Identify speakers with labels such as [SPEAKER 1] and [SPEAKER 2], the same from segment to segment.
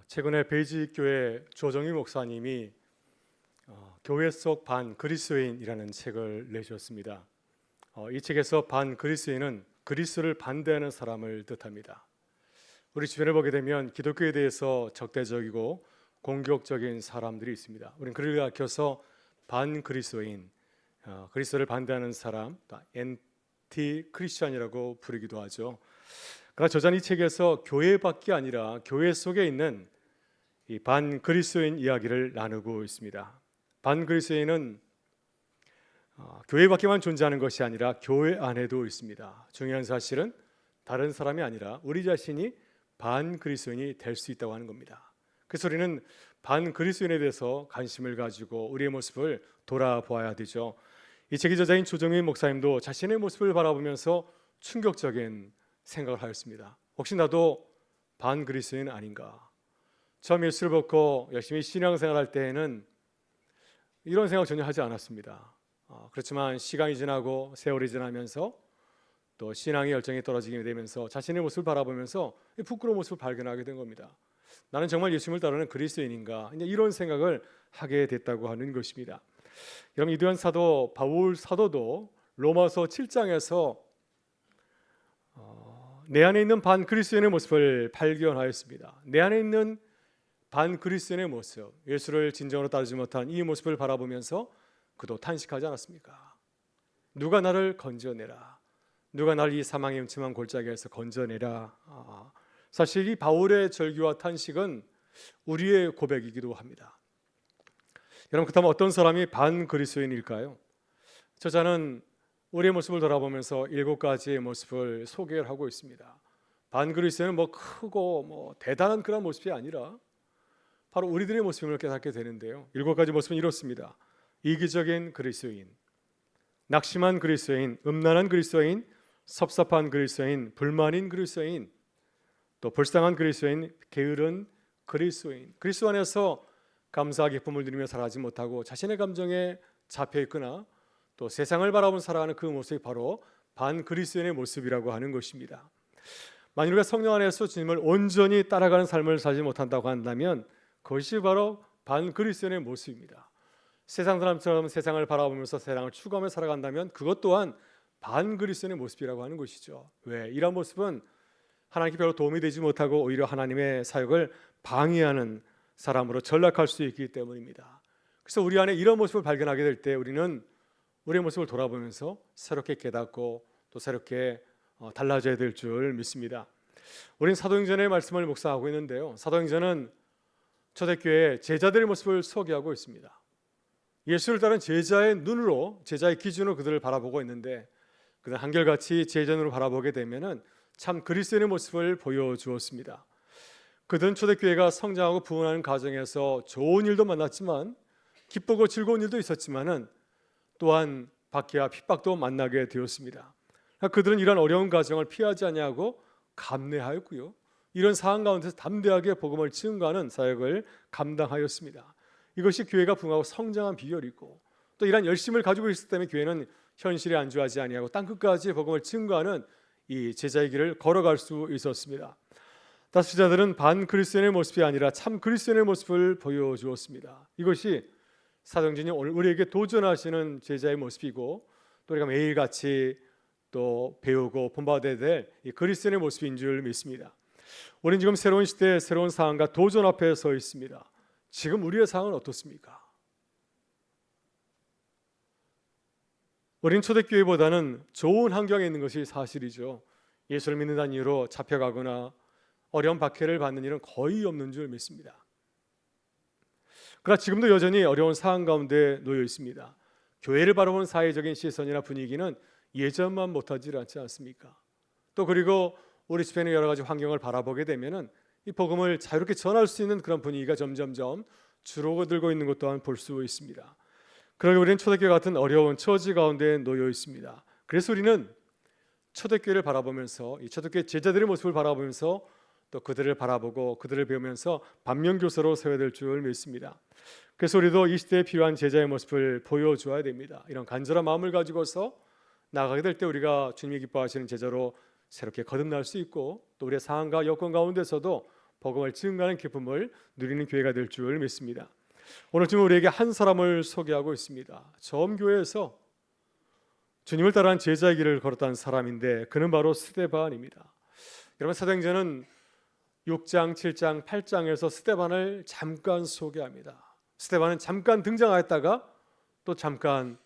[SPEAKER 1] 최근에 베이직교회 조정희 목사님이 교회 속 반그리스도인이라는 책을 내주셨습니다. 이 책에서 반그리스도인은 그리스도를 반대하는 사람을 뜻합니다. 우리 주변을 보게 되면 기독교에 대해서 적대적이고 공격적인 사람들이 있습니다. 우리는 그를 가르쳐서 반그리스도인, 그리스도를 반대하는 사람, 엔티 크리스천이라고 부르기도 하죠. 그러나 저자는 이 책에서 교회밖에 아니라 교회 속에 있는 이 반그리스도인 이야기를 나누고 있습니다. 반그리스도인은 교회 밖에만 존재하는 것이 아니라 교회 안에도 있습니다. 중요한 사실은 다른 사람이 아니라 우리 자신이 반그리스도인이 될 수 있다고 하는 겁니다. 그래서 우리는 반그리스도인에 대해서 관심을 가지고 우리의 모습을 돌아보아야 되죠. 이 책의 저자인 조정희 목사님도 자신의 모습을 바라보면서 충격적인 생각을 하였습니다. 혹시 나도 반그리스도인 아닌가? 처음 예수를 믿고 열심히 신앙생활할 때에는 이런 생각 전혀 하지 않았습니다. 그렇지만 시간이 지나고 세월이 지나면서 또 신앙의 열정이 떨어지게 되면서 자신의 모습을 바라보면서 부끄러운 모습을 발견하게 된 겁니다. 나는 정말 예수님을 따르는 그리스도인인가? 이런 생각을 하게 됐다고 하는 것입니다. 여러분, 이도현 사도, 바울 사도도 로마서 7장에서 내 안에 있는 반그리스도인의 모습을 발견하였습니다. 내 안에 있는 반그리스도인의 모습, 예수를 진정으로 따르지 못한 이 모습을 바라보면서 그도 탄식하지 않았습니까? 누가 나를 건져내라, 누가 나를 이 사망의 음침한 골짜기에서 건져내라. 사실 이 바울의 절규와 탄식은 우리의 고백이기도 합니다. 여러분, 그렇다면 어떤 사람이 반그리스도인일까요? 저자는 우리의 모습을 돌아보면서 7가지의 모습을 소개를 하고 있습니다. 반그리스도인은 크고 대단한 그런 모습이 아니라 바로 우리들의 모습을 깨닫게 되는데요. 7가지 모습은 이렇습니다. 이기적인 그리스도인, 낙심한 그리스도인, 음란한 그리스도인, 섭섭한 그리스도인, 불만인 그리스도인, 또 불쌍한 그리스도인, 게으른 그리스도인. 그리스도 안에서 감사와 기쁨을 누리며 살아가지 못하고 자신의 감정에 잡혀 있거나 또 세상을 바라보며 살아가는 그 모습이 바로 반그리스도인의 모습이라고 하는 것입니다. 만일 우리가 성령 안에서 주님을 온전히 따라가는 삶을 살지 못한다고 한다면 그것이 바로 반그리스도인의 모습입니다. 세상 사람처럼 세상을 바라보면서 세상을 추구하며 살아간다면 그것 또한 반그리스도인의 모습이라고 하는 것이죠. 왜? 이런 모습은 하나님께 별로 도움이 되지 못하고 오히려 하나님의 사역을 방해하는 사람으로 전락할 수 있기 때문입니다. 그래서 우리 안에 이런 모습을 발견하게 될 때 우리는 우리의 모습을 돌아보면서 새롭게 깨닫고 또 새롭게 달라져야 될 줄 믿습니다. 우리는 사도행전의 말씀을 묵상하고 있는데요. 사도행전은 초대교회 제자들의 모습을 소개하고 있습니다. 예수를 따른 제자의 눈으로, 제자의 기준으로 그들을 바라보고 있는데 그들은 한결같이 제자 눈으로 바라보게 되면은 참 그리스도인의 모습을 보여주었습니다. 그들은 초대교회가 성장하고 부흥하는 과정에서 좋은 일도 만났지만 기쁘고 즐거운 일도 있었지만은 또한 박해와 핍박도 만나게 되었습니다. 그들은 이런 어려운 과정을 피하지 아니하고 감내하였고요. 이런 상황 가운데서 담대하게 복음을 증거하는 사역을 감당하였습니다. 이것이 교회가 부흥하고 성장한 비결이고 또 이런 열심을 가지고 있기 때문에 교회는 현실에 안주하지 아니하고 땅끝까지 복음을 증거하는 이 제자의 길을 걸어갈 수 있었습니다. 다수 제자들은 반그리스도인의 모습이 아니라 참 그리스도인의 모습을 보여주었습니다. 이것이 사도행전이 오늘 우리에게 도전하시는 제자의 모습이고 또 우리가 매일같이 또 배우고 본받아야 될 이 그리스도인의 모습인 줄 믿습니다. 우리는 지금 새로운 시대에 새로운 상황과 도전 앞에 서 있습니다. 지금 우리의 상황은 어떻습니까? 우리는 초대교회보다는 좋은 환경에 있는 것이 사실이죠. 예수를 믿는다는 이유로 잡혀가거나 어려운 박해를 받는 일은 거의 없는 줄 믿습니다. 그러나 지금도 여전히 어려운 상황 가운데 놓여 있습니다. 교회를 바라보는 사회적인 시선이나 분위기는 예전만 못하지 않지 않습니까? 또 그리고 우리 주변의 여러 가지 환경을 바라보게 되면은 이 복음을 자유롭게 전할 수 있는 그런 분위기가 점점점 줄어들고 있는 것 또한 볼 수 있습니다. 그러게 우리는 초대교회 같은 어려운 처지 가운데 놓여 있습니다. 그래서 우리는 초대교회를 바라보면서 이 초대교회 제자들의 모습을 바라보면서 또 그들을 바라보고 그들을 배우면서 반면교사로 세워야 될 줄 믿습니다. 그래서 우리도 이 시대에 필요한 제자의 모습을 보여줘야 됩니다. 이런 간절한 마음을 가지고서 나아가게 될 때 우리가 주님이 기뻐하시는 제자로 새롭게 거듭날 수 있고 또 우리의 상황과 여건 가운데서도 복음을 증거하는 기쁨을 누리는 교회가 될 줄 믿습니다. 오늘 좀 우리에게 한 사람을 소개하고 있습니다. 처음 교회에서 주님을 따라한 제자의 길을 걸었던 사람인데 그는 바로 스데반입니다. 여러분, 사도행전은 6장, 7장, 8장에서 스데반을 잠깐 소개합니다. 스데반은 잠깐 등장하였다가 또 잠깐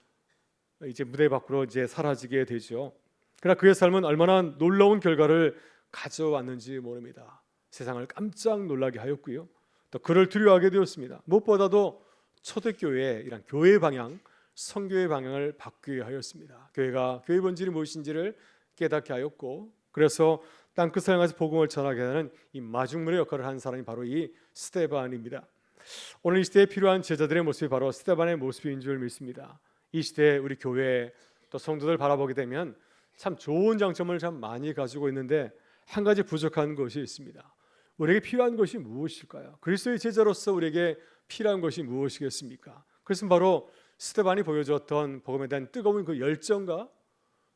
[SPEAKER 1] 이제 무대 밖으로 이제 사라지게 되죠. 그러나 그의 삶은 얼마나 놀라운 결과를 가져왔는지 모릅니다. 세상을 깜짝 놀라게 하였고요. 또 그를 두려워하게 되었습니다. 무엇보다도 초대교회의 이런 교회 방향, 성교의 방향을 바뀌게 하였습니다. 교회가 교회 본질이 무엇인지를 깨닫게 하였고, 그래서 땅끝 사양에서 복음을 전하게 하는 이 마중물의 역할을 한 사람이 바로 이 스데반입니다. 오늘 이 시대에 필요한 제자들의 모습이 바로 스데반의 모습인 줄 믿습니다. 이 시대에 우리 교회 또 성도들 바라보게 되면 참 좋은 장점을 참 많이 가지고 있는데 한 가지 부족한 것이 있습니다. 우리에게 필요한 것이 무엇일까요? 그리스도의 제자로서 우리에게 필요한 것이 무엇이겠습니까? 그것은 바로 스데반이 보여줬던 복음에 대한 뜨거운 그 열정과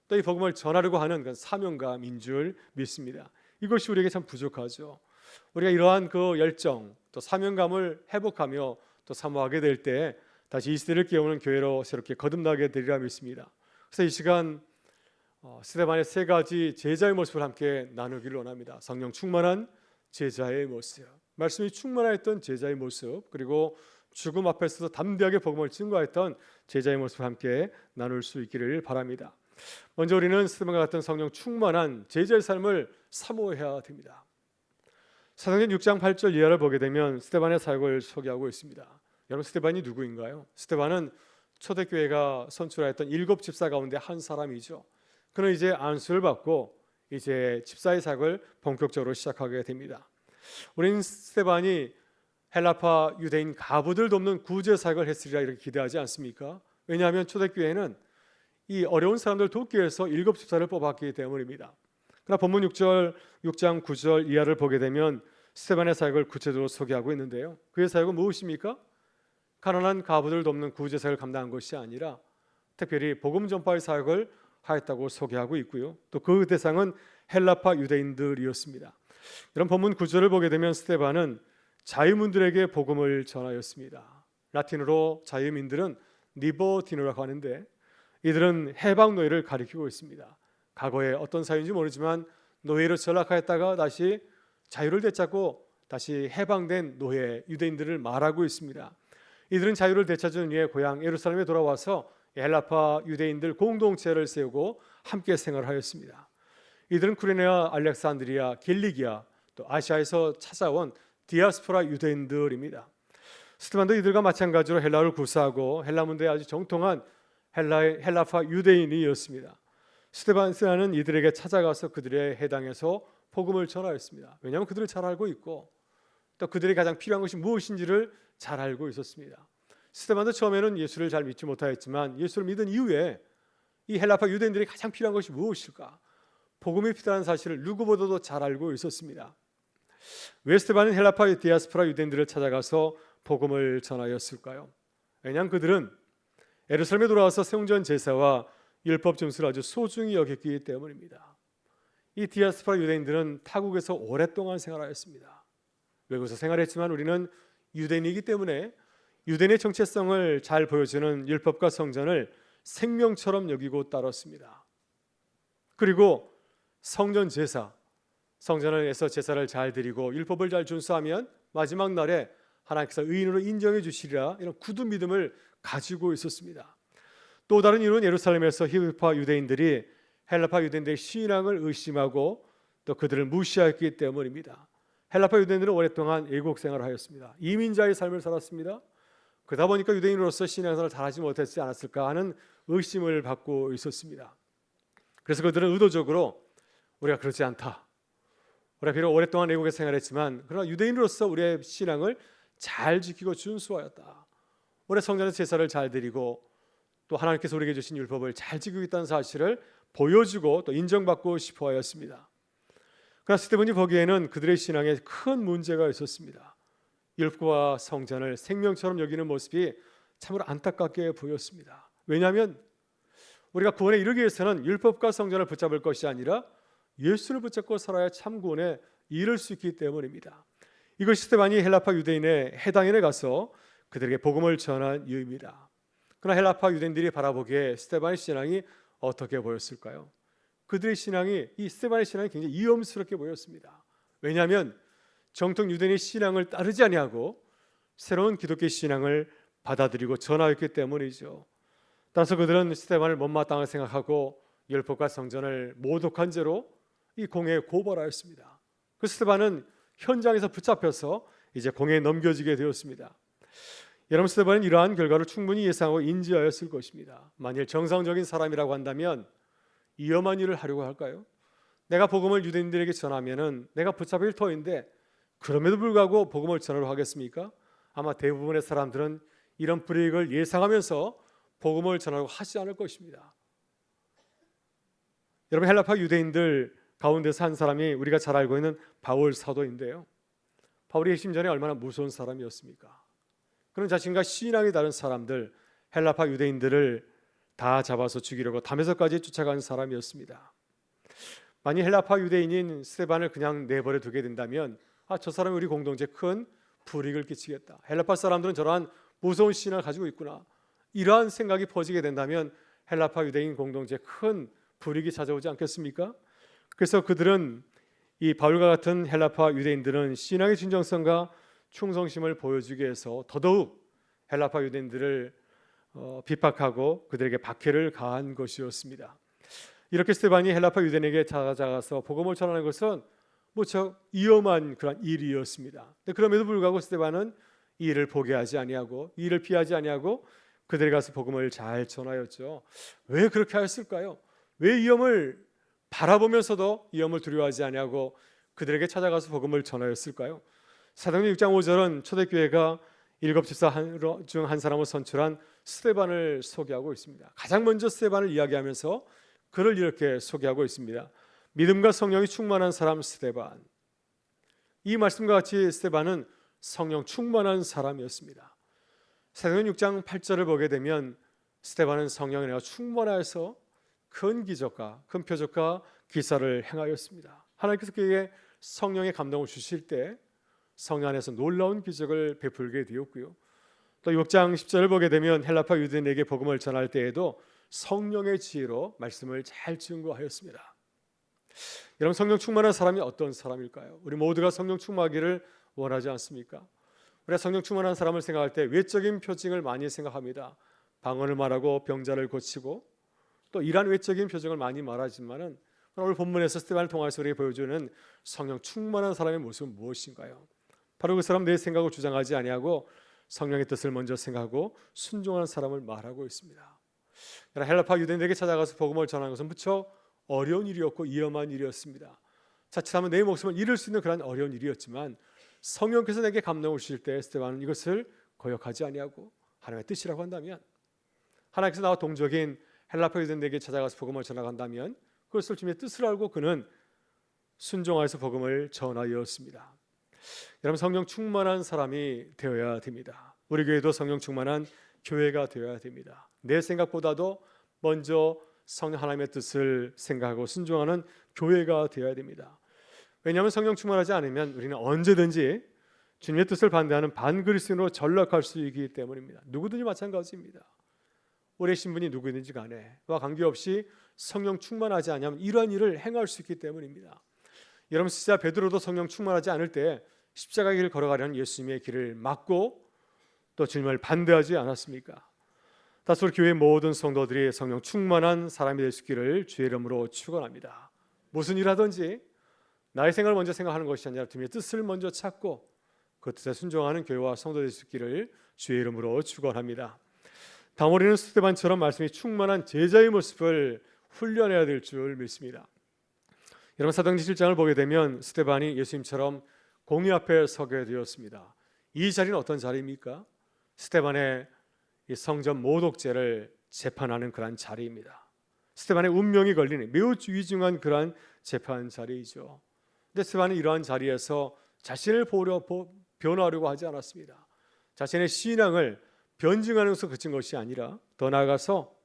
[SPEAKER 1] 또 이 복음을 전하려고 하는 그 사명감인 줄 믿습니다. 이것이 우리에게 참 부족하죠. 우리가 이러한 그 열정 또 사명감을 회복하며 또 사모하게 될 때 다시 이 시대를 깨우는 교회로 새롭게 거듭나게 되리라 믿습니다. 그래서 이 시간 스데반의 세 가지 제자의 모습을 함께 나누기를 원합니다. 성령 충만한 제자의 모습, 말씀이 충만하였던 제자의 모습, 그리고 죽음 앞에서도 담대하게 복음을 증거했던 제자의 모습을 함께 나눌 수 있기를 바랍니다. 먼저 우리는 스데반과 같은 성령 충만한 제자의 삶을 사모해야 됩니다. 사도행전 6장 8절 이하를 보게 되면 스데반의 사역을 소개하고 있습니다. 여러분, 스데반이 누구인가요? 스데반은 초대교회가 선출하였던 7 집사 가운데 한 사람이죠. 그는 이제 안수를 받고 이제 집사의 사역을 본격적으로 시작하게 됩니다. 우리는 스데반이 헬라파 유대인 가부들 돕는 구제 사역을 했으리라 이렇게 기대하지 않습니까? 왜냐하면 초대교회는 이 어려운 사람들 돕기 위해서 7 집사를 뽑았기 때문입니다. 그러나 본문 6장 9절 이하를 보게 되면 스데반의 사역을 구체적으로 소개하고 있는데요. 그의 사역은 무엇입니까? 가난한 가부들 돕는 구제 사역을 감당한 것이 아니라 특별히 복음 전파의 사역을 하였다고 소개하고 있고요. 또 그 대상은 헬라파 유대인들이었습니다. 이런 본문 9절을 보게 되면 스데반은 자유민들에게 복음을 전하였습니다. 라틴어로 자유민들은 리버티노라고 하는데 이들은 해방 노예를 가리키고 있습니다. 과거에 어떤 사유인지 모르지만 노예로 전락하였다가 다시 자유를 되찾고 다시 해방된 노예 유대인들을 말하고 있습니다. 이들은 자유를 되찾은 후에 고향 예루살렘에 돌아와서 헬라파 유대인들 공동체를 세우고 함께 생활하였습니다. 이들은 쿠레네와 알렉산드리아, 길리기아, 또 아시아에서 찾아온 디아스포라 유대인들입니다. 스데반도 이들과 마찬가지로 헬라어를 구사하고 헬라 문대에 아주 정통한 헬라파 유대인이었습니다. 스데반은 이들에게 찾아가서 그들의 해당에서 복음을 전하였습니다. 왜냐하면 그들을 잘 알고 있고 또 그들이 가장 필요한 것이 무엇인지를 잘 알고 있었습니다. 스데반도 처음에는 예수를 잘 믿지 못하였지만 예수를 믿은 이후에 이 헬라파 유대인들이 가장 필요한 것이 무엇일까? 복음이 필요한 사실을 누구보다도 잘 알고 있었습니다. 왜 스데반은 헬라파 디아스포라 유대인들을 찾아가서 복음을 전하였을까요? 왜냐하면 그들은 예루살렘에 돌아와서 성전 제사와 율법 점수를 아주 소중히 여겼기 때문입니다. 이 디아스포라 유대인들은 타국에서 오랫동안 생활하였습니다. 외국에서 생활했지만 우리는 유대인이기 때문에 유대인의 정체성을 잘 보여주는 율법과 성전을 생명처럼 여기고 따랐습니다. 그리고 성전 제사, 성전에서 제사를 잘 드리고 율법을 잘 준수하면 마지막 날에 하나님께서 의인으로 인정해 주시리라 이런 굳은 믿음을 가지고 있었습니다. 또 다른 이유는 예루살렘에서 히브리파 유대인들이 헬라파 유대인들의 신앙을 의심하고 또 그들을 무시했기 때문입니다. 헬라파 유대인들은 오랫동안 애국 생활을 하였습니다. 이민자의 삶을 살았습니다. 그러다 보니까 유대인으로서 신앙생활을 잘하지 못했지 않았을까 하는 의심을 받고 있었습니다. 그래서 그들은 의도적으로 우리가 그렇지 않다. 우리가 비록 오랫동안 애국에 생활했지만 그러나 유대인으로서 우리의 신앙을 잘 지키고 준수하였다. 우리 성전에서 제사를 잘 드리고 또 하나님께서 우리에게 주신 율법을 잘 지키고 있다는 사실을 보여주고 또 인정받고 싶어 하였습니다. 그러나 스데반이 보기에는 그들의 신앙에 큰 문제가 있었습니다. 율법과 성전을 생명처럼 여기는 모습이 참으로 안타깝게 보였습니다. 왜냐하면 우리가 구원에 이르기 위해서는 율법과 성전을 붙잡을 것이 아니라 예수를 붙잡고 살아야 참 구원에 이를 수 있기 때문입니다. 이것이 스데반이 헬라파 유대인의 해당인에 가서 그들에게 복음을 전한 이유입니다. 그러나 헬라파 유대인들이 바라보기에 스데반의 신앙이 어떻게 보였을까요? 그들의 신앙이, 이 스데반의 신앙이 굉장히 위험스럽게 보였습니다. 왜냐하면 정통 유대인의 신앙을 따르지 아니하고 새로운 기독교 신앙을 받아들이고 전하였기 때문이죠. 따라서 그들은 스데반을 못마땅하게 생각하고 율법과 성전을 모독한 죄로 이 공회에 고발하였습니다. 그 스데반은 현장에서 붙잡혀서 이제 공회에 넘겨지게 되었습니다. 여러분, 스데반은 이러한 결과를 충분히 예상하고 인지하였을 것입니다. 만일 정상적인 사람이라고 한다면 위험한 일을 하려고 할까요? 내가 복음을 유대인들에게 전하면은 내가 붙잡힐 터인데 그럼에도 불구하고 복음을 전하려고 하겠습니까? 아마 대부분의 사람들은 이런 불이익을 예상하면서 복음을 전하려고 하지 않을 것입니다. 여러분, 헬라파 유대인들 가운데서 한 사람이 우리가 잘 알고 있는 바울 사도인데요. 바울이 핵심 전에 얼마나 무서운 사람이었습니까? 그런 자신과 신앙이 다른 사람들, 헬라파 유대인들을 다 잡아서 죽이려고 담에서까지 쫓아간 사람이었습니다. 만약 헬라파 유대인인 스데반을 그냥 내버려 두게 된다면 저 사람이 우리 공동체에 큰 불이익을 끼치겠다. 헬라파 사람들은 저러한 무서운 신앙을 가지고 있구나. 이러한 생각이 퍼지게 된다면 헬라파 유대인 공동체에 큰 불이익이 찾아오지 않겠습니까? 그래서 그들은 이 바울과 같은 헬라파 유대인들은 신앙의 진정성과 충성심을 보여주기 위해서 더더욱 헬라파 유대인들을 비박하고 그들에게 박해를 가한 것이었습니다. 이렇게 스데반이 헬라파 유대인에게 찾아가서 복음을 전하는 것은 무척 위험한 그런 일이었습니다. 그럼에도 불구하고 스데반은 이 일을 포기하지 아니하고 이 일을 피하지 아니하고 그들에 가서 복음을 잘 전하였죠. 왜 그렇게 하였을까요? 왜 위험을 바라보면서도 위험을 두려워하지 아니하고 그들에게 찾아가서 복음을 전하였을까요? 사도행전 6장 5절은 초대교회가 7집사 중 한 사람을 선출한 스데반을 소개하고 있습니다. 가장 먼저 스데반을 이야기하면서 그를 이렇게 소개하고 있습니다. 믿음과 성령이 충만한 사람 스데반. 이 말씀과 같이 스데반은 성령 충만한 사람이었습니다. 사도행전 6장 8절을 보게 되면 스데반은 성령에 내가 충만하여서 큰 기적과 큰 표적과 기사를 행하였습니다. 하나님께서 그에게 성령의 감동을 주실 때 성령 안에서 놀라운 기적을 베풀게 되었고요. 또 6장 10절을 보게 되면 헬라파 유대인에게 복음을 전할 때에도 성령의 지혜로 말씀을 잘 증거하였습니다. 여러분, 성령 충만한 사람이 어떤 사람일까요? 우리 모두가 성령 충만하기를 원하지 않습니까? 우리가 성령 충만한 사람을 생각할 때 외적인 표징을 많이 생각합니다. 방언을 말하고 병자를 고치고 또 이러한 외적인 표징을 많이 말하지만은 오늘 본문에서 스데반을 통해서 우리에게 보여주는 성령 충만한 사람의 모습은 무엇인가요? 바로 그 사람 내 생각을 주장하지 아니하고 성령의 뜻을 먼저 생각하고 순종하는 사람을 말하고 있습니다. 헬라파 유대인들에게 찾아가서 복음을 전하는 것은 무척 어려운 일이었고 위험한 일이었습니다. 자칫하면 내 목숨을 잃을 수 있는 그런 어려운 일이었지만 성령께서 내게 감동을 주실 때 스데반은 이것을 거역하지 아니하고 하나님의 뜻이라고 한다면, 하나님께서 나와 동족인 헬라파 유대인들에게 찾아가서 복음을 전하간다면 그것을 주님의 뜻을 알고 그는 순종하여서 복음을 전하였습니다. 여러분, 성령 충만한 사람이 되어야 됩니다. 우리 교회도 성령 충만한 교회가 되어야 됩니다. 내 생각보다도 먼저 성령 하나님의 뜻을 생각하고 순종하는 교회가 되어야 됩니다. 왜냐하면 성령 충만하지 않으면 우리는 언제든지 주님의 뜻을 반대하는 반그리스도인으로 전락할 수 있기 때문입니다. 누구든지 마찬가지입니다. 우리의 신분이 누구든지 간에 와 관계없이 성령 충만하지 않으면 이러한 일을 행할 수 있기 때문입니다. 여러분, 진짜 베드로도 성령 충만하지 않을 때 십자가의 길을 걸어가려는 예수님의 길을 막고 또 주님을 반대하지 않았습니까? 다소 교회 모든 성도들이 성령 충만한 사람이 될 수 있기를 주의 이름으로 축원합니다. 무슨 일 하든지 나의 생각을 먼저 생각하는 것이 아니라 주님의 뜻을 먼저 찾고 그 뜻에 순종하는 교회와 성도 될 수 있기를 주의 이름으로 축원합니다. 다음 우리는 스데반처럼 말씀이 충만한 제자의 모습을 훈련해야 될 줄 믿습니다. 여러분, 사도행전 7장을 보게 되면 스데반이 예수님처럼 공의 앞에 서게 되었습니다. 이 자리는 어떤 자리입니까? 스데반의 이 성전 모독죄를 재판하는 그러한 자리입니다. 스데반의 운명이 걸리는 매우 위중한 그러한 재판 자리이죠. 근데 스데반은 이러한 자리에서 자신을 변호하려고 하지 않았습니다. 자신의 신앙을 변증하는 것으로 그친 것이 아니라 더 나아가서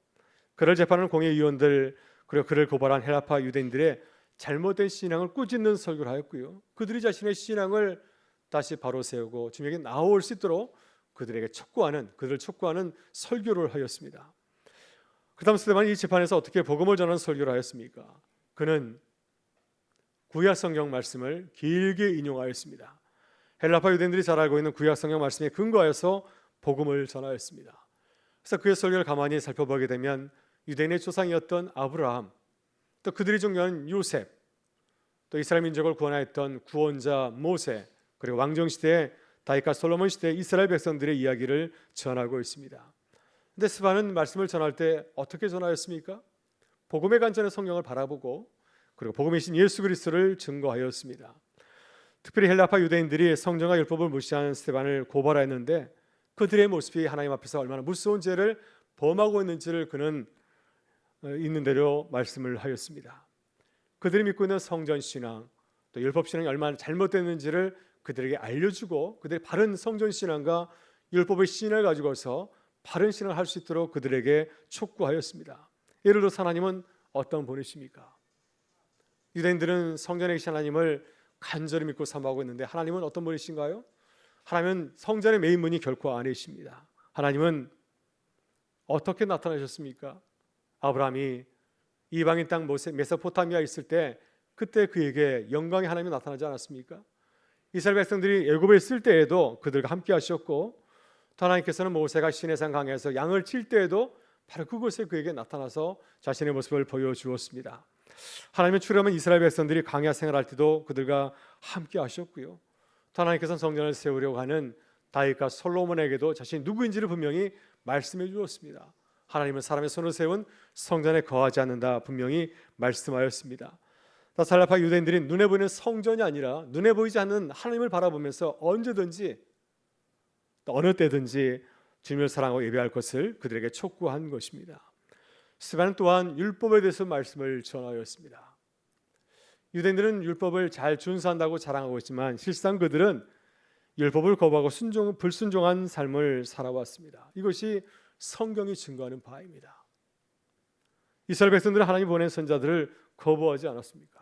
[SPEAKER 1] 그를 재판하는 공회의원들 그리고 그를 고발한 헬라파 유대인들의 잘못된 신앙을 꾸짖는 설교를 하였고요. 그들이 자신의 신앙을 다시 바로 세우고 주님에게 나올 수 있도록 그들을 촉구하는 설교를 하였습니다. 그다음 스데반이 이 재판에서 어떻게 복음을 전하는 설교를 하였습니까? 그는 구약 성경 말씀을 길게 인용하였습니다. 헬라파 유대인들이 잘 알고 있는 구약 성경 말씀에 근거하여서 복음을 전하였습니다. 그래서 그의 설교를 가만히 살펴보게 되면 유대인의 조상이었던 아브라함, 또 그들이 존경하는 요셉, 또 이스라엘 민족을 구원하였던 구원자 모세, 그리고 왕정 시대의 다윗과 솔로몬 시대의 이스라엘 백성들의 이야기를 전하고 있습니다. 근데 스바는 말씀을 전할 때 어떻게 전하였습니까? 복음의 관점의 성경을 바라보고 그리고 복음이신 예수 그리스도를 증거하였습니다. 특별히 헬라파 유대인들이 성경과 율법을 무시한 스데반을 고발했는데 그들의 모습이 하나님 앞에서 얼마나 무서운 죄를 범하고 있는지를 그는 있는 대로 말씀을 하였습니다. 그들이 믿고 있는 성전신앙, 또 율법신앙이 얼마나 잘못됐는지를 그들에게 알려주고 그들의 바른 성전신앙과 율법의 신을 가지고서 바른 신앙을 할 수 있도록 그들에게 촉구하였습니다. 예를 들어 하나님은 어떤 분이십니까? 유대인들은 성전에 계신 하나님을 간절히 믿고 사모하고 있는데 하나님은 어떤 분이신가요? 하나님은 성전의 메인 문이 결코 아니십니다. 하나님은 어떻게 나타나셨습니까? 아브라함이 이방인 땅 메소포타미아에 있을 때 그때 그에게 영광의 하나님이 나타나지 않았습니까? 이스라엘 백성들이 애굽에 있을 때에도 그들과 함께 하셨고 또 하나님께서는 모세가 시내산 강에서 양을 칠 때에도 바로 그곳에 그에게 나타나서 자신의 모습을 보여주었습니다. 하나님의 출애굽은 이스라엘 백성들이 광야 생활할 때도 그들과 함께 하셨고요. 또 하나님께서는 성전을 세우려고 하는 다윗과 솔로몬에게도 자신이 누구인지를 분명히 말씀해 주었습니다. 하나님은 사람의 손을 세운 성전에 거하지 않는다 분명히 말씀하였습니다. 헬라파 유대인들이 눈에 보이는 성전이 아니라 눈에 보이지 않는 하나님을 바라보면서 언제든지 어느 때든지 주님을 사랑하고 예배할 것을 그들에게 촉구한 것입니다. 스데반은 또한 율법에 대해서 말씀을 전하였습니다. 유대인들은 율법을 잘 준수한다고 자랑하고 있지만 실상 그들은 율법을 거부하고 불순종한 삶을 살아왔습니다. 이것이 성경이 증거하는 바입니다. 이스라엘 백성들은 하나님 보낸 선자들을 거부하지 않았습니까?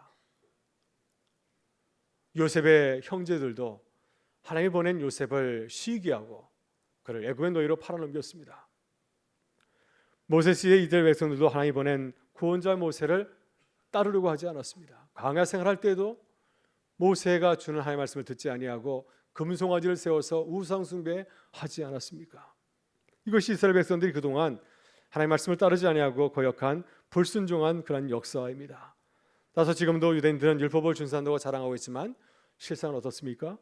[SPEAKER 1] 요셉의 형제들도 하나님이 보낸 요셉을 시기하고 그를 애굽의 노예로 팔아넘겼습니다. 모세 시대의 이스라엘 백성들도 하나님이 보낸 구원자 모세를 따르려고 하지 않았습니다. 광야 생활할 때도 모세가 주는 하나님의 말씀을 듣지 아니하고 금송아지를 세워서 우상 숭배하지 않았습니까? 이것이 이스라엘 백성들이 그동안 하나님의 말씀을 따르지 아니하고 거역한 불순종한 그런 역사입니다. 따라서 지금도 유대인들은 율법을 준수한다고 자랑하고 있지만 실상은 어떻습니까?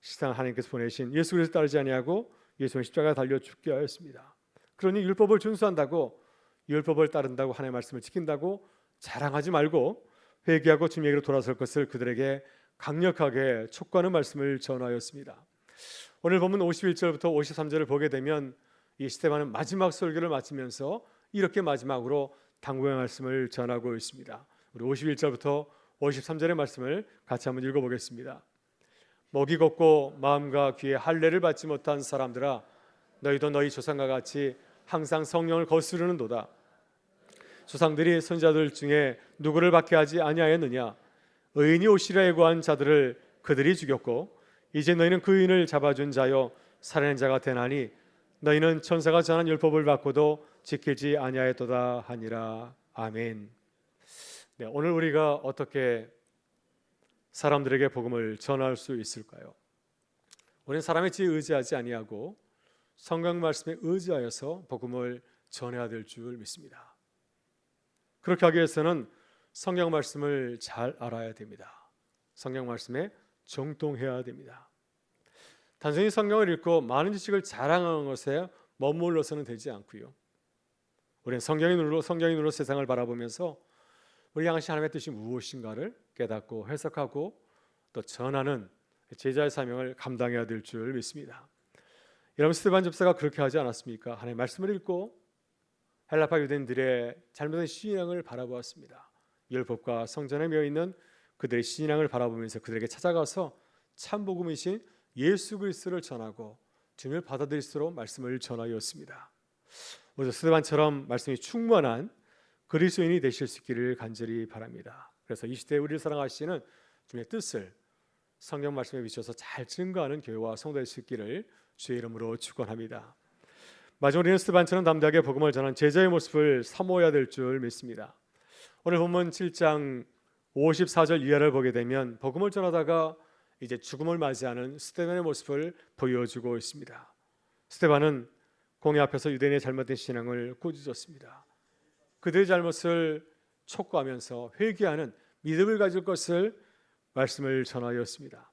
[SPEAKER 1] 실상 하나님께서 보내신 예수 그리스도 따르지 아니하고 예수는 십자가에 달려 죽게 하였습니다. 그러니 율법을 준수한다고 율법을 따른다고 하나님의 말씀을 지킨다고 자랑하지 말고 회개하고 주님에게로 돌아설 것을 그들에게 강력하게 촉구하는 말씀을 전하였습니다. 오늘 본문 51절부터 53절을 보게 되면 이 스데반은 마지막 설교를 마치면서 이렇게 마지막으로 당부의 말씀을 전하고 있습니다. 우리 51절부터 53절의 말씀을 같이 한번 읽어보겠습니다. 목이 곱고 마음과 귀에 할례를 받지 못한 사람들아 너희도 너희 조상과 같이 항상 성령을 거스르는도다. 조상들이 선지자들 중에 누구를 박해 하지 아니하였느냐? 의인이 오시리라 예고한 자들을 그들이 죽였고 이제 너희는 그 의인을 잡아준 자여 살해한 자가 되나니 너희는 천사가 전한 율법을 받고도 지키지 아니하였도다 하니라. 아멘. 네, 오늘 우리가 어떻게 사람들에게 복음을 전할 수 있을까요? 우리는 사람의 지혜에 의지하지 아니하고 성경 말씀에 의지하여서 복음을 전해야 될 줄 믿습니다. 그렇게 하기 위해서는 성경 말씀을 잘 알아야 됩니다. 성경 말씀에 정통해야 됩니다. 단순히 성경을 읽고 많은 지식을 자랑하는 것에 머물러서는 되지 않고요. 우리는 성경의 눈으로 세상을 바라보면서 우리 향하신 하나님의 뜻이 무엇인가를 깨닫고 해석하고 또 전하는 제자의 사명을 감당해야 될 줄 믿습니다. 여러분 스데반 집사가 그렇게 하지 않았습니까? 하나님의 말씀을 읽고 헬라파 유대인들의 잘못된 신앙을 바라보았습니다. 율법과 성전에 매여 있는 그들의 신앙을 바라보면서 그들에게 찾아가서 참 복음이신 예수 그리스도를 전하고 주님을 받아들일수록 말씀을 전하였습니다. 오늘 스데반처럼 말씀이 충만한 그리스도인이 되실 수 있기를 간절히 바랍니다. 그래서 이 시대에 우리를 사랑하시는 주님의 뜻을 성경 말씀에 비춰서 잘 증거하는 교회와 성도의 수 있기를 주의 이름으로 축원합니다. 마지막으로 우리는 스데반처럼 담대하게 복음을 전한 제자의 모습을 사모해야 될 줄 믿습니다. 오늘 본문 7장 54절 이하를 보게 되면 복음을 전하다가 이제 죽음을 맞이하는 스데반의 모습을 보여주고 있습니다. 스데반은 공회 앞에서 유대인의 잘못된 신앙을 꾸짖었습니다. 그들의 잘못을 촉구하면서 회개하는 믿음을 가질 것을 말씀을 전하였습니다.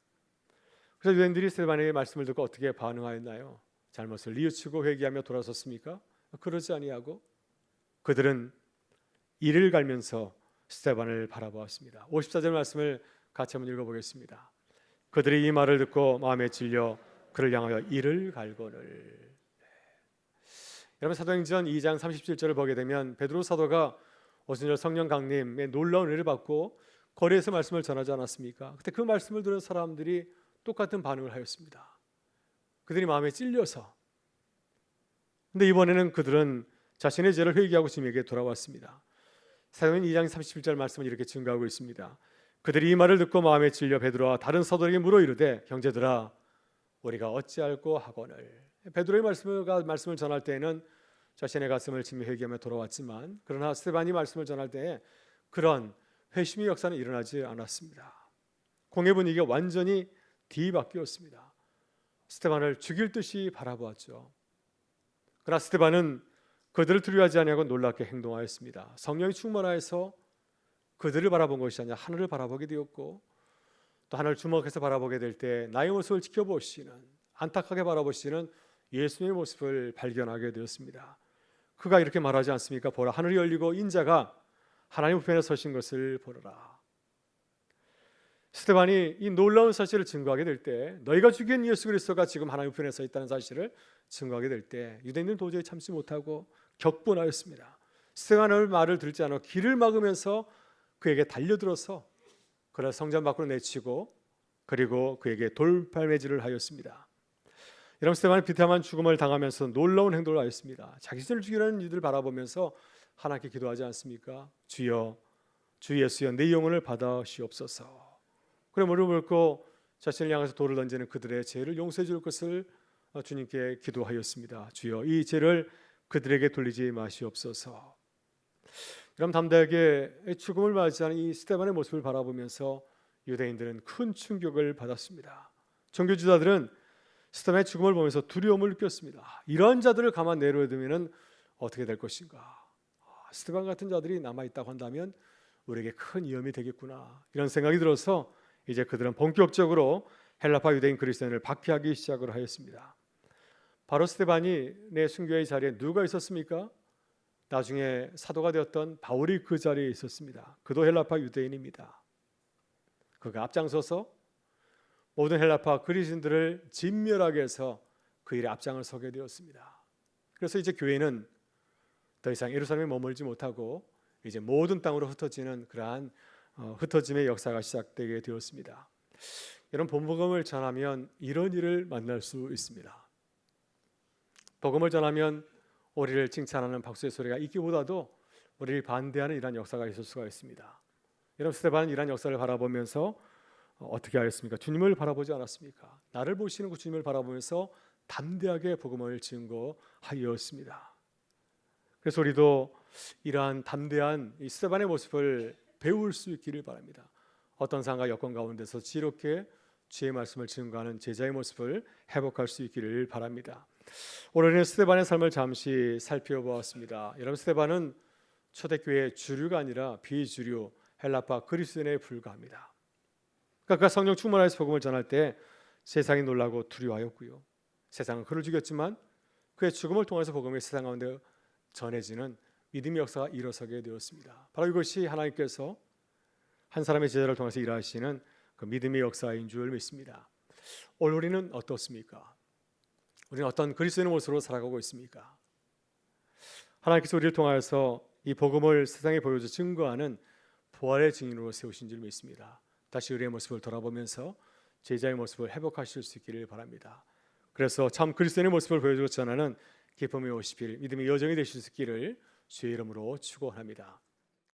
[SPEAKER 1] 그래서 유대인들이 스데반의 말씀을 듣고 어떻게 반응하였나요? 잘못을 뉘우치고 회개하며 돌아섰습니까? 그러지 아니하고 그들은 이를 갈면서 스데반을 바라보았습니다. 54절 말씀을 같이 한번 읽어보겠습니다. 그들이 이 말을 듣고 마음에 찔려 그를 향하여 이를 갈거늘. 여러분, 사도행전 2장 37절을 보게 되면 베드로 사도가 오순절 성령 강림의 놀라운 은혜를 받고 거리에서 말씀을 전하지 않았습니까? 그때 그 말씀을 들은 사람들이 똑같은 반응을 하였습니다. 그들이 마음에 찔려서. 근데 이번에는 그들은 자신의 죄를 회개하고 주님에게 돌아왔습니다. 사도행전 2장 37절 말씀은 이렇게 증거하고 있습니다. 그들이 이 말을 듣고 마음에 찔려 베드로와 다른 사도에게 물어 이르되 형제들아 우리가 어찌할꼬 하거늘. 베드로의 말씀을 전할 때에는 자신의 가슴을 치며 회개하며 돌아왔지만 그러나 스데반이 말씀을 전할 때에 그런 회심의 역사는 일어나지 않았습니다. 공회 분위기가 완전히 뒤바뀌었습니다. 스데반을 죽일 듯이 바라보았죠. 그러나 스데반은 그들을 두려워하지 아니하고 놀랍게 행동하였습니다. 성령이 충만하여서 그들을 바라본 것이 아니라 하늘을 바라보게 되었고 또 하늘을 주목해서 바라보게 될 때 나의 모습을 지켜보시는 안타깝게 바라보시는 예수님의 모습을 발견하게 되었습니다. 그가 이렇게 말하지 않습니까? 보라 하늘이 열리고 인자가 하나님 우편에 서신 것을 보라. 스데반이 이 놀라운 사실을 증거하게 될 때 너희가 죽인 예수 그리스도가 지금 하나님 우편에 서 있다는 사실을 증거하게 될 때 유대인들은 도저히 참지 못하고 격분하였습니다. 스데반의 말을 듣지 않아 길을 막으면서 그에게 달려들어서 그를 성전 밖으로 내치고 그리고 그에게 돌팔매질을 하였습니다. 여러분, 스데반은 비참한 죽음을 당하면서 놀라운 행동을 하였습니다. 자기 자신을 죽이려는 이들을 바라보면서 하나님께 기도하지 않습니까? 주여 주 예수여 내 영혼을 받아시옵소서. 그래 무릎을 꿇고 자신을 향해서 돌을 던지는 그들의 죄를 용서해 줄 것을 주님께 기도하였습니다. 주여 이 죄를 그들에게 돌리지 마시옵소서. 여러분, 담대하게 죽음을 맞이하는 이 스데반의 모습을 바라보면서 유대인들은 큰 충격을 받았습니다. 종교지도자들은 스데반의 죽음을 보면서 두려움을 느꼈습니다. 이런 자들을 가만 내려두면 어떻게 될 것인가? 스데반 같은 자들이 남아있다고 한다면 우리에게 큰 위험이 되겠구나, 이런 생각이 들어서 이제 그들은 본격적으로 헬라파 유대인 그리스도인을 박해하기 시작을 하였습니다. 바로 스데반이 내 순교의 자리에 누가 있었습니까? 나중에 사도가 되었던 바울이 그 자리에 있었습니다. 그도 헬라파 유대인입니다. 그가 앞장서서 모든 헬라파 그리스도인들을 진멸하게 해서 그 일에 앞장을 서게 되었습니다. 그래서 이제 교회는 더 이상 예루살렘에 머물지 못하고 이제 모든 땅으로 흩어지는 그러한 흩어짐의 역사가 시작되게 되었습니다. 이런 복음을 전하면 이런 일을 만날 수 있습니다. 복음을 전하면 우리를 칭찬하는 박수의 소리가 있기보다도 우리를 반대하는 이러한 역사가 있을 수가 있습니다. 여러분, 스데반은 이러한 역사를 바라보면서 어떻게 하였습니까? 주님을 바라보지 않았습니까? 나를 보시는 그 주님을 바라보면서 담대하게 복음을 증거하였습니다. 그래서 우리도 이러한 담대한 이 스데반의 모습을 배울 수 있기를 바랍니다. 어떤 상황과 여건 가운데서 지롭게 주의 말씀을 증거하는 제자의 모습을 회복할 수 있기를 바랍니다. 오늘은 스데반의 삶을 잠시 살펴보았습니다. 여러분, 스데반은 초대교회의 주류가 아니라 비주류 헬라파 그리스도인에 불과합니다. 그가 성령 충만하여서 복음을 전할 때 세상이 놀라고 두려워하였고요. 세상은 그를 죽였지만 그의 죽음을 통해서 복음이 세상 가운데 전해지는 믿음의 역사가 일어서게 되었습니다. 바로 이것이 하나님께서 한 사람의 제자를 통해서 일하시는 그 믿음의 역사인 줄 믿습니다. 오늘 우리는 어떻습니까? 우리는 어떤 그리스도인의 모습으로 살아가고 있습니까? 하나님께서 우리를 통하여서 이 복음을 세상에 보여줘 증거하는 부활의 증인으로 세우신 줄 믿습니다. 다시 우리의 모습을 돌아보면서 제자의 모습을 회복하실 수 있기를 바랍니다. 그래서 참 그리스도인의 모습을 보여주고 전하는 기쁨의 50일 믿음의 여정이 되실 수 있기를 주의 이름으로 축원합니다.